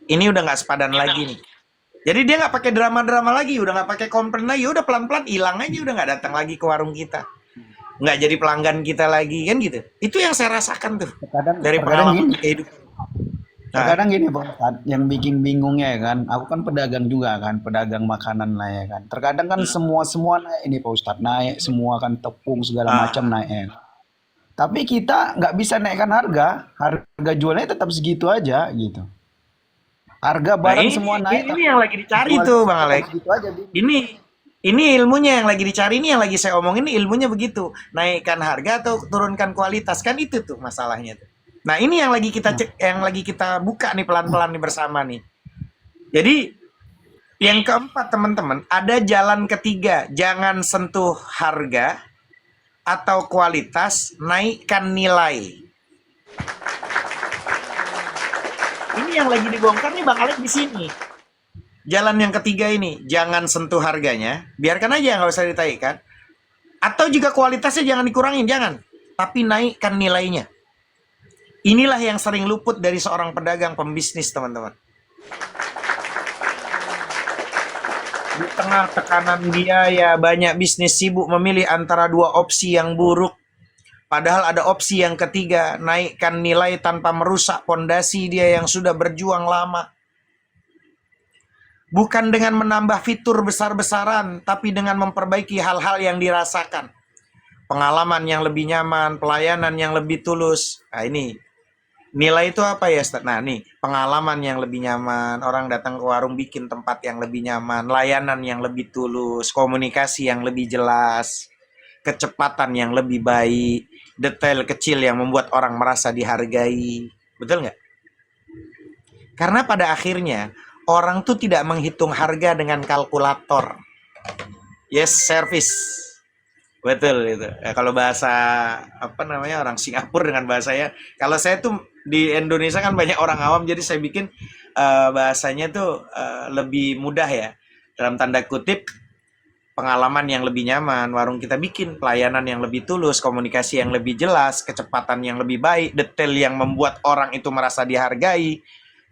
Ini udah nggak sepadan lagi nih. Jadi dia nggak pakai drama-drama lagi, udah nggak pakai komplain lagi, udah pelan-pelan hilang aja, udah nggak datang lagi ke warung kita, nggak jadi pelanggan kita lagi kan gitu. Itu yang saya rasakan tuh dari pengalaman kehidupan. Terkadang gini Pak Ustadz, yang bikin bingungnya ya kan, aku kan pedagang juga kan, pedagang makanan lah ya kan. Terkadang kan semua naik ini Pak Ustadz, naik semua kan tepung segala macam naik. Tapi kita nggak bisa naikkan harga. Harga jualnya tetap segitu aja gitu. Harga Nah, barang semua naik, ini tapi yang lagi dicari jual tuh Bang tetap Alek. segitu aja. Ini ilmunya yang lagi dicari, ini yang lagi saya omongin, ini ilmunya begitu. Naikkan harga atau turunkan kualitas, kan itu tuh masalahnya tuh. Nah, ini yang lagi kita cek, yang lagi kita buka nih pelan-pelan nih bersama nih. Jadi yang keempat teman-teman, ada jalan ketiga, jangan sentuh harga atau kualitas, naikkan nilai. Ini yang lagi dibongkar nih Bang Alek di sini. Jalan yang ketiga ini, jangan sentuh harganya, biarkan aja nggak usah ditaikkan. Atau juga kualitasnya jangan dikurangin, jangan. Tapi naikkan nilainya. Inilah yang sering luput dari seorang pedagang pembisnis, teman-teman. Di tengah tekanan biaya, banyak bisnis sibuk memilih antara dua opsi yang buruk. Padahal ada opsi yang ketiga, naikkan nilai tanpa merusak pondasi dia yang sudah berjuang lama. Bukan dengan menambah fitur besar-besaran, tapi dengan memperbaiki hal-hal yang dirasakan. Pengalaman yang lebih nyaman, pelayanan yang lebih tulus. Nah ini, nilai itu apa ya, Ustaz? Nah nih, pengalaman yang lebih nyaman, orang datang ke warung bikin tempat yang lebih nyaman, layanan yang lebih tulus, komunikasi yang lebih jelas, kecepatan yang lebih baik, detail kecil yang membuat orang merasa dihargai. Betul nggak? Karena pada akhirnya, orang tuh tidak menghitung harga dengan kalkulator. Yes, service. Betul itu. Ya, kalau bahasa apa namanya orang Singapura dengan bahasanya, kalau saya tuh di Indonesia kan banyak orang awam, jadi saya bikin bahasanya tuh lebih mudah ya. Dalam tanda kutip, pengalaman yang lebih nyaman, warung kita bikin pelayanan yang lebih tulus, komunikasi yang lebih jelas, kecepatan yang lebih baik, detail yang membuat orang itu merasa dihargai.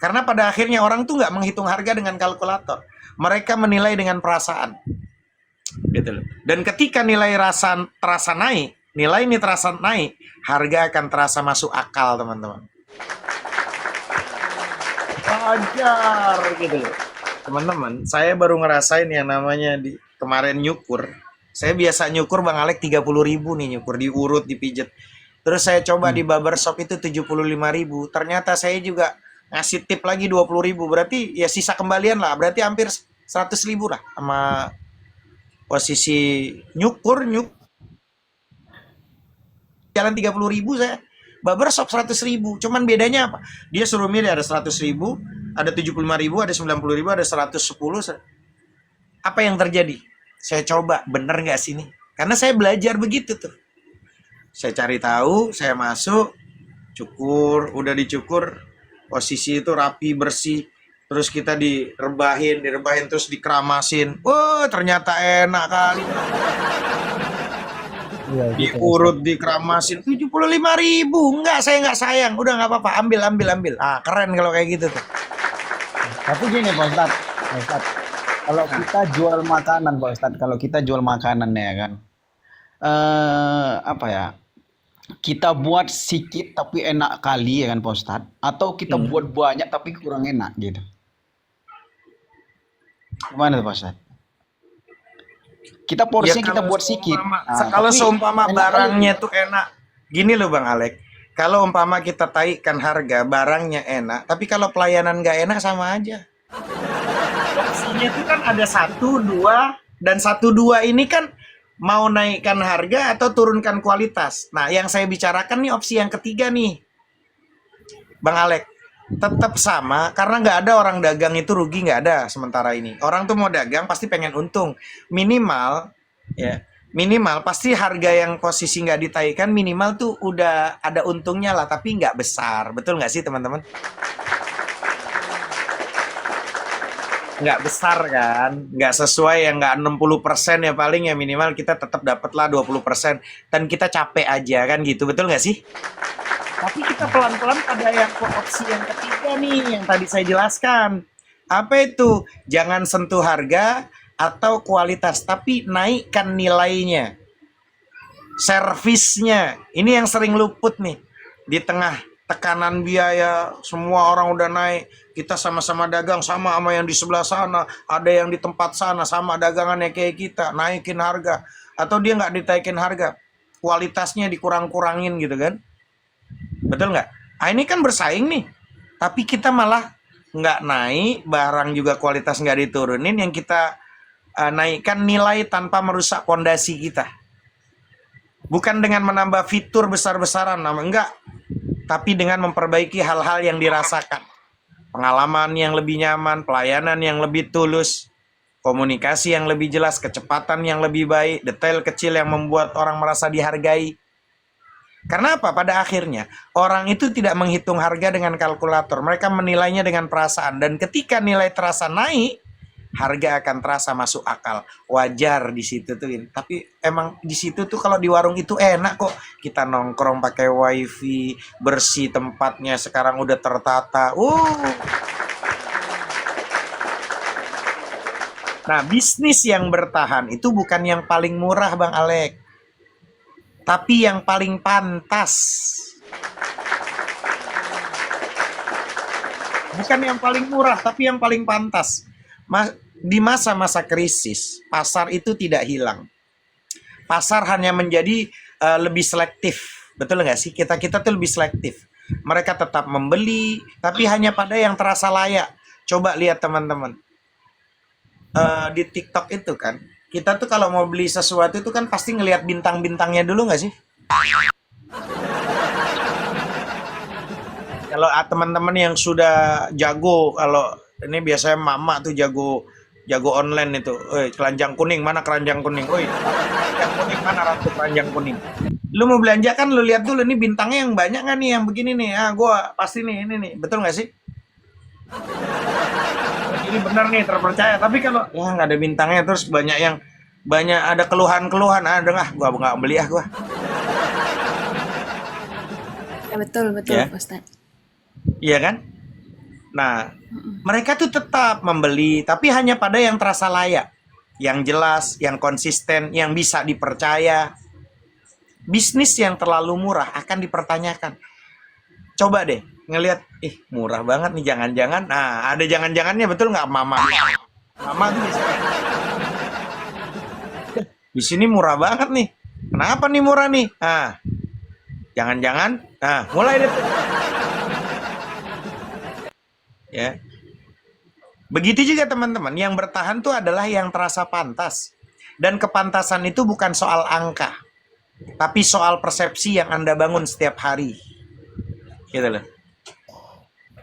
Karena pada akhirnya orang tuh nggak menghitung harga dengan kalkulator, mereka menilai dengan perasaan. Gitu loh. Dan ketika nilai terasa naik, nilai ini terasa naik, harga akan terasa masuk akal, teman-teman. Wajar gitu loh. Teman-teman, saya baru ngerasain yang namanya di kemarin nyukur. Saya biasa nyukur Bang Alek 30.000 nih nyukur, diurut, dipijet. Terus saya coba di barbershop itu 75.000. Ternyata saya juga ngasih tip lagi 20.000. Berarti ya sisa kembalian lah, berarti hampir 100.000 lah sama posisi nyukur jalan 30.000, saya barbershop 100.000. Cuman bedanya apa? Dia suruh milih ada 100.000, ada 75.000, ada 90.000, ada 110. Apa yang terjadi? Saya coba, bener nggak sih ini? Karena saya belajar begitu tuh. Saya cari tahu, saya masuk, cukur, udah dicukur, posisi itu rapi, bersih. Terus kita direbahin terus dikeramasin. Oh, ternyata enak kali. Iya, gitu. Diurut, dikeramasin 75.000. Enggak, saya nggak sayang. Udah nggak apa-apa, ambil. Ah, keren kalau kayak gitu tuh. Tapi gini Pak Ustadz, kalau kita jual makanan Pak Ustadz, kalau kita jual makanan ya kan, apa ya? Kita buat sedikit tapi enak kali ya kan Pak Ustadz, atau kita buat banyak tapi kurang enak gitu. Gimana tuh Pak Ustadz? Kita porsinya kita buat sedikit. Kalau Tapi seumpama enak barangnya tuh enak. Gini loh Bang Alek. Kalau umpama kita taikkan harga, barangnya enak, tapi kalau pelayanan nggak enak sama aja. Opsinya itu kan ada 1, 2, dan 1, 2 ini kan mau naikkan harga atau turunkan kualitas. Nah, yang saya bicarakan nih opsi yang ketiga nih, Bang Alek. Tetap sama, karena nggak ada orang dagang itu rugi, nggak ada sementara ini. Orang tuh mau dagang pasti pengen untung. Minimal, ya, minimal pasti harga yang posisi nggak ditaikkan minimal tuh udah ada untungnya lah, tapi nggak besar. Betul nggak sih teman-teman? Nggak besar kan, nggak sesuai, yang nggak 60% ya, paling ya minimal kita tetap dapatlah 20%, dan kita capek aja kan gitu, betul nggak sih? Tapi kita pelan-pelan pada yang opsi yang ketiga nih, yang tadi saya jelaskan. Apa itu? Jangan sentuh harga atau kualitas, tapi naikkan nilainya. Servisnya, ini yang sering luput nih. Di tengah tekanan biaya, semua orang udah naik. Kita sama-sama dagang, sama yang di sebelah sana. Ada yang di tempat sana, sama dagangannya kayak kita. Naikin harga. Atau dia nggak ditaikin harga. kualitasnya dikurang-kurangin gitu kan. Betul nggak? Ah, ini kan bersaing nih. Tapi kita malah nggak naik, barang juga kualitas nggak diturunin, yang kita naikkan nilai tanpa merusak fondasi kita. Bukan dengan menambah fitur besar-besaran, enggak. Tapi dengan memperbaiki hal-hal yang dirasakan. Pengalaman yang lebih nyaman, pelayanan yang lebih tulus, komunikasi yang lebih jelas, kecepatan yang lebih baik, detail kecil yang membuat orang merasa dihargai. Karena apa? Pada akhirnya, orang itu tidak menghitung harga dengan kalkulator. Mereka menilainya dengan perasaan. Dan ketika nilai terasa naik, harga akan terasa masuk akal. Wajar di situ tuh. Tapi emang di situ tuh kalau di warung itu enak kok. Kita nongkrong pakai wifi, bersih tempatnya, sekarang udah tertata. Nah, bisnis yang bertahan itu bukan yang paling murah, Bang Alek. Tapi yang paling pantas. Bukan yang paling murah, tapi yang paling pantas. Di masa-masa krisis, pasar itu tidak hilang. Pasar hanya menjadi lebih selektif. Betul nggak sih? Kita tuh lebih selektif. Mereka tetap membeli, tapi hanya pada yang terasa layak. Coba lihat teman-teman. Di TikTok itu kan, kita tuh kalau mau beli sesuatu itu kan pasti ngelihat bintang-bintangnya dulu nggak sih? Kalau teman-teman yang sudah jago, kalau ini biasanya mama tuh jago online itu. Keranjang kuning, mana keranjang kuning? Keranjang kuning, mana ratu keranjang kuning? Lu mau belanja kan, lu lihat dulu ini bintangnya yang banyak nggak nih, yang begini nih. Gua pasti nih, ini nih. Betul nggak sih? Ini benar nih, terpercaya. Tapi kalau ya nggak ada bintangnya, terus banyak ada keluhan-keluhan, gua nggak beli gua. Ya, betul Ya. Ustaz. Iya kan? Nah, mereka tuh tetap membeli, tapi hanya pada yang terasa layak, yang jelas, yang konsisten, yang bisa dipercaya. Bisnis yang terlalu murah akan dipertanyakan. Coba deh ngelihat, murah banget nih, jangan-jangan. Nah, ada jangan-jangannya, betul nggak, Mama? Mama tuh biasanya, di sini murah banget nih. Kenapa nih murah nih? Jangan-jangan. Nah, mulai deh. Ya. Begitu juga teman-teman, yang bertahan tuh adalah yang terasa pantas. Dan kepantasan itu bukan soal angka, tapi soal persepsi yang Anda bangun setiap hari. Gitu loh.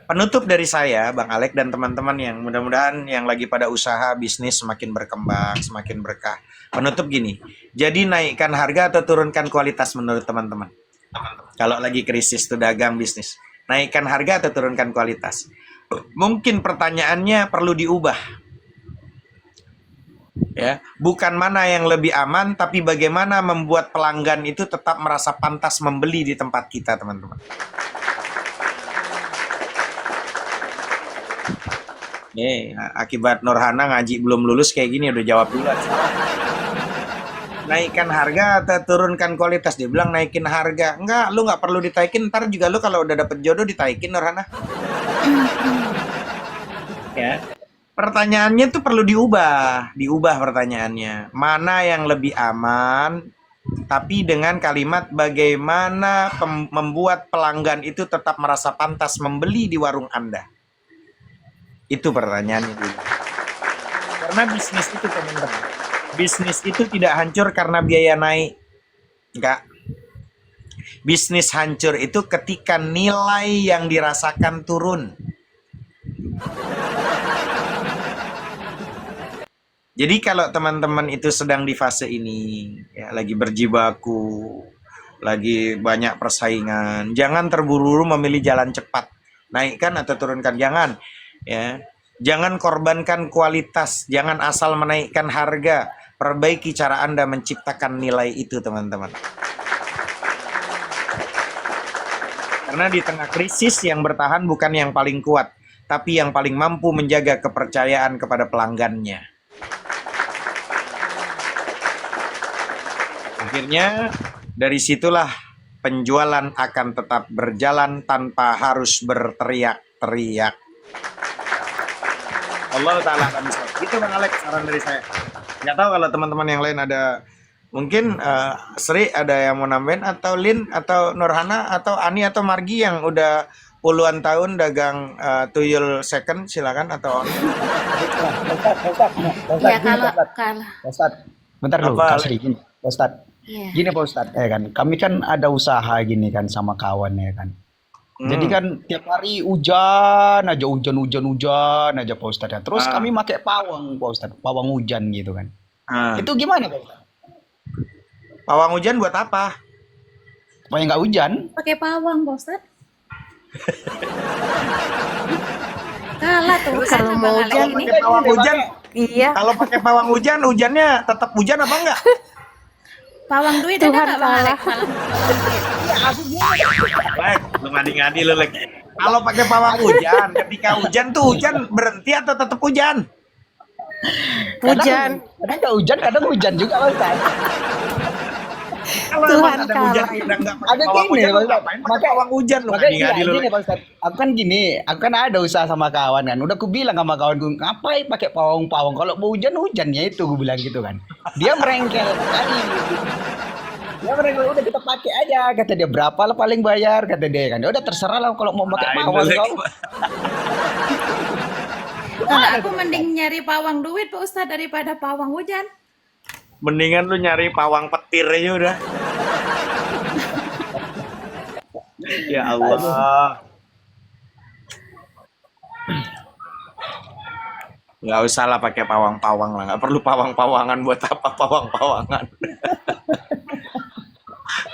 Penutup dari saya, Bang Alek dan teman-teman yang mudah-mudahan yang lagi pada usaha bisnis semakin berkembang, semakin berkah. Penutup gini, jadi naikkan harga atau turunkan kualitas menurut teman-teman? Kalau lagi krisis tuh dagang bisnis, naikkan harga atau turunkan kualitas? Mungkin pertanyaannya perlu diubah. Ya, bukan mana yang lebih aman, tapi bagaimana membuat pelanggan itu tetap merasa pantas membeli di tempat kita, teman-teman. Akibat Nurhana ngaji belum lulus kayak gini, udah jawab dulu. Naikkan harga atau turunkan kualitas? Dia bilang naikin harga. Enggak, lu nggak perlu ditaikin. Ntar juga lu kalau udah dapet jodoh ditaikin, Nurhana. Ya, pertanyaannya tuh perlu diubah pertanyaannya. Mana yang lebih aman? Tapi dengan kalimat bagaimana membuat pelanggan itu tetap merasa pantas membeli di warung Anda. Itu pertanyaannya dulu. Karena bisnis itu, teman-teman, bisnis itu tidak hancur karena biaya naik. Enggak. Bisnis hancur itu ketika nilai yang dirasakan turun. Jadi kalau teman-teman itu sedang di fase ini, ya, lagi berjibaku, lagi banyak persaingan, jangan terburu-buru memilih jalan cepat. Naikkan atau turunkan, jangan. Ya, jangan korbankan kualitas, jangan asal menaikkan harga. Perbaiki cara Anda menciptakan nilai itu, teman-teman. Karena di tengah krisis, yang bertahan bukan yang paling kuat, tapi yang paling mampu menjaga kepercayaan kepada pelanggannya. Akhirnya, dari situlah penjualan akan tetap berjalan tanpa harus berteriak-teriak. Allah Ta'ala akan bisa. Gitu Bang Alex, saran dari saya. Nggak tahu kalau teman-teman yang lain ada Mungkin Sri ada yang mau nambahin atau Lin atau Nurhana atau Ani atau Margi yang udah puluhan tahun dagang tuyul second silakan atau Oni. Ya kalau Ustad, bentar dulu, Apa, Kak Sri, gini, Ustad. ya Gini Pak Ustad, ya kan, kami kan ada usaha gini kan sama kawan ya kan. Jadi Hmm. kan tiap hari hujan aja, hujan aja Pak Ustad ya. Terus Ah, kami pakai pawang Pak Ustad, pawang hujan gitu kan. ah. Itu gimana Pak Ustad? Pawang hujan buat apa? Supaya nggak hujan? pakai pawang, Pak Ustad. Kalah tuh Kalau sama mau Bang Alek hujan, ini. Pakai pawang hujan, iya, kalau pakai pawang hujan, hujannya tetap hujan apa enggak? Pawang duit ada Tuhan nggak Bang Alek? kalah. Lek, lu ngadi-ngadi lu, Lek. Kalau pakai pawang hujan, ketika hujan tuh hujan berhenti atau tetap hujan? Hujan. Kadang nggak hujan, kadang hujan juga Pak Ustad. Kalau Tuhan emang ada hujan kalah. udah enggak pakai Ada pawang gini hujan, Pak lu Ustad. ngapain pakai pawang hujan lu Makanya ngadi-ngadi lu, gini Lek. Pak Ustad. Aku kan gini, aku kan ada usaha sama kawan kan. Udah aku bilang sama kawanku, ngapain pakai pawang-pawang? Kalau mau hujan hujannya itu, gue bilang gitu kan. Dia merengkel kali. Dia merengkel, udah kita pakai aja. Kata dia, berapa lah paling bayar? Kata dia kan. Ya udah terserah lah kalau mau pakai Lain lu, pawang Lek. kau. Kalau aku mending nyari pawang duit Pak Ustad daripada pawang hujan. Mendingan lu nyari pawang petir aja udah. Ya Allah. Nggak usah lah pakai pawang-pawang lah. Nggak perlu pawang-pawangan buat apa pawang-pawangan.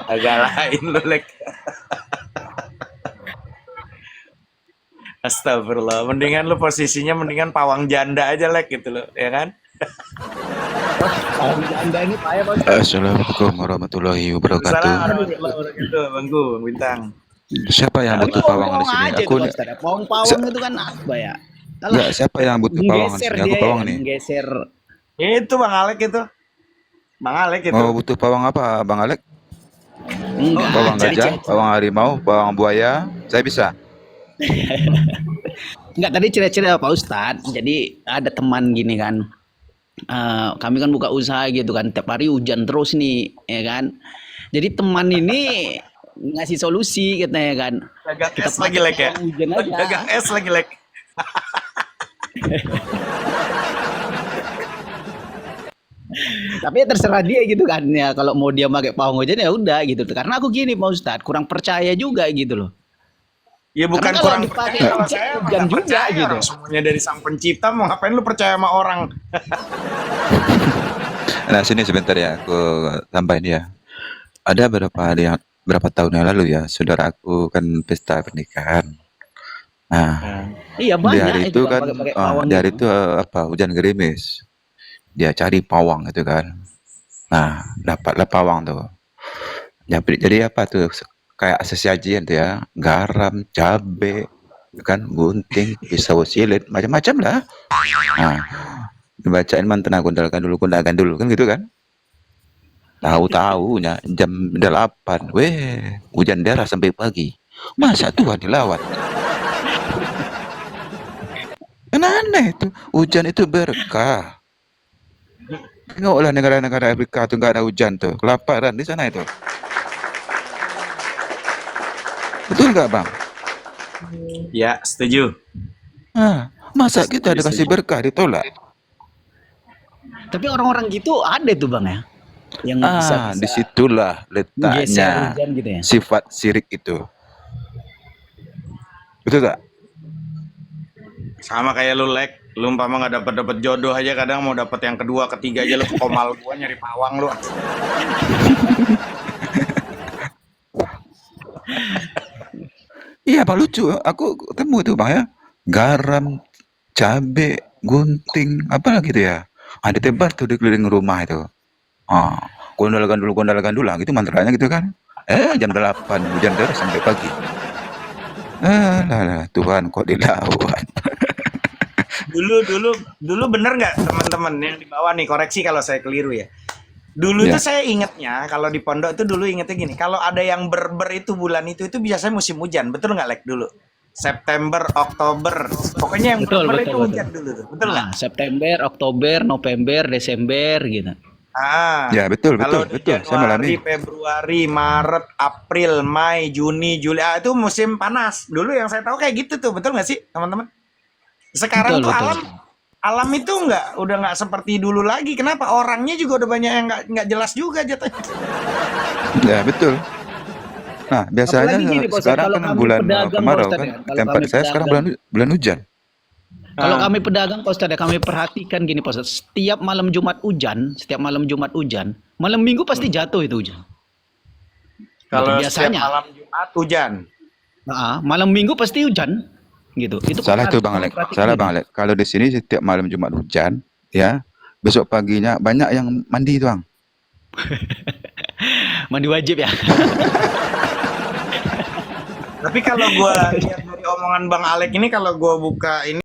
Agak lain lu, Lek. Astagfirullah. Mendingan lu posisinya mendingan pawang janda aja, Lek, gitu loh. Ya kan? Pawang janda ini payah Pak Ustad. Assalamualaikum warahmatullahi wabarakatuh. Waalaikumsalam warahmatullahi wabarakatuh. Bangku, Bang Bintang. Siapa yang butuh pawang di sini? aja Aku tuh Pak Ustad. Pawang-pawang itu kan apa ya? enggak, siapa yang butuh pawang di Menggeser sini? Aku dia pawang ya, nih. menggeser. Itu Bang Alek itu. Bang Alek itu. Mau butuh pawang apa, Bang Alek? Enggak, Pawang jadi gajah, pawang harimau, pawang buaya. Saya bisa. enggak tadi cerita-cerita Pak Ustadz. Jadi ada teman gini kan. Kami kan buka usaha gitu kan. Tiap hari hujan terus nih, ya kan. Jadi teman ini ngasih solusi katanya kan. Dagang Kita es lagi, pakai Lek, ya. pawang hujan aja. Dagang es lagi, Lek. Tapi ya terserah dia gitu kan ya. Kalau mau dia pakai pawang hujan ya udah gitu. Karena aku gini Pak Ustadz, kurang percaya juga gitu loh. Ya bukan Karena kalau kurang dipakai percaya, kalau hujan, saya emang hujan nggak juga percaya gitu. orang semuanya dari sang pencipta, mau ngapain lu percaya sama orang? Nah, sini sebentar ya, aku tambahin ya. Ada berapa tahun yang lalu ya, saudara aku kan pesta pernikahan. Nah, Iya di banyak hari itu itu Bang, kan, pakai pawang di hari gitu. itu apa, hujan gerimis. Dia cari pawang itu kan. Nah, dapatlah pawang tuh. Jadi apa tuh? Kayak sesajian tuh ya, garam, cabe, kan, gunting, pisau silet, macam-macam lah. Nah, dibacain mantan kundalkan dulu, kan gitu kan. Tahu-tahunya jam 8, weh, hujan deras sampai pagi. Masa Tuhan dilawan? Kan aneh itu, hujan itu berkah. Tengoklah negara-negara Afrika tuh nggak ada hujan tuh, kelaparan di sana itu. Betul nggak, Bang? Ya, setuju. Ah, masa Setuju, kita dikasih setuju. berkah ditolak? Tapi orang-orang gitu ada tuh Bang ya. Yang bisa Disitulah geser letaknya hujan gitu ya. sifat sirik itu. Betul tak? Sama kayak lu, Lek. Lu umpama nggak dapet jodoh aja, kadang mau dapet yang kedua, ketiga aja lu ke komal gua nyari pawang lu. Iya, Bang, lucu. Aku ketemu itu, Bang, ya. Garam, cabe, gunting, apa lagi itu ya? Ada tebar tuh di keliling rumah itu. Ah, gondalkan dulu, gitu mantranya gitu kan. Jam 8 hujan deras sampai pagi. Lah, Tuhan kok dilawan. Dulu bener nggak teman-teman yang di bawah nih, koreksi kalau saya keliru ya. Dulu Ya. tuh saya ingetnya kalau di pondok itu dulu ingetnya gini, kalau ada yang ber itu bulan itu biasanya musim hujan, betul nggak, Lek, dulu? September, Oktober, pokoknya yang Betul, ber betul, itu betul. hujan dulu tuh, betul nggak? Nah, September, Oktober, November, Desember gitu. Ya, betul, Kalau betul, di betul. Saya Januari, mengalami. Februari, Maret, April, Mei, Juni, Juli, itu musim panas. Dulu yang saya tahu kayak gitu tuh, betul nggak sih, teman-teman? Sekarang Betul, tuh betul. alam itu udah nggak seperti dulu lagi. Kenapa? Orangnya juga udah banyak yang nggak jelas juga jatuhnya. Ya, betul. Nah, biasanya Apalagi gini, Pak Ustadz, sekarang kalau kan kami bulan pedagang, Pak kemarau Ustadz, kan. ya, Di kalau tempat kami saya sekarang pedagang, bulan hujan. kalau Ah. kami pedagang, Pak Ustadz, ya, kami perhatikan gini, Pak Ustadz, setiap malam Jumat hujan, malam Minggu pasti jatuh itu hujan. Kalau Gitu, setiap biasanya. malam Jumat hujan. Nah, malam Minggu pasti hujan, gitu. Itu Salah tuh Bang kami Alek. perhatikan Salah itu. Bang Alek. Kalau di sini setiap malam Jumat hujan, ya, besok paginya banyak yang mandi tuh, Bang. Mandi wajib ya. Tapi kalau gua lihat dari omongan Bang Alek ini, kalau gua buka ini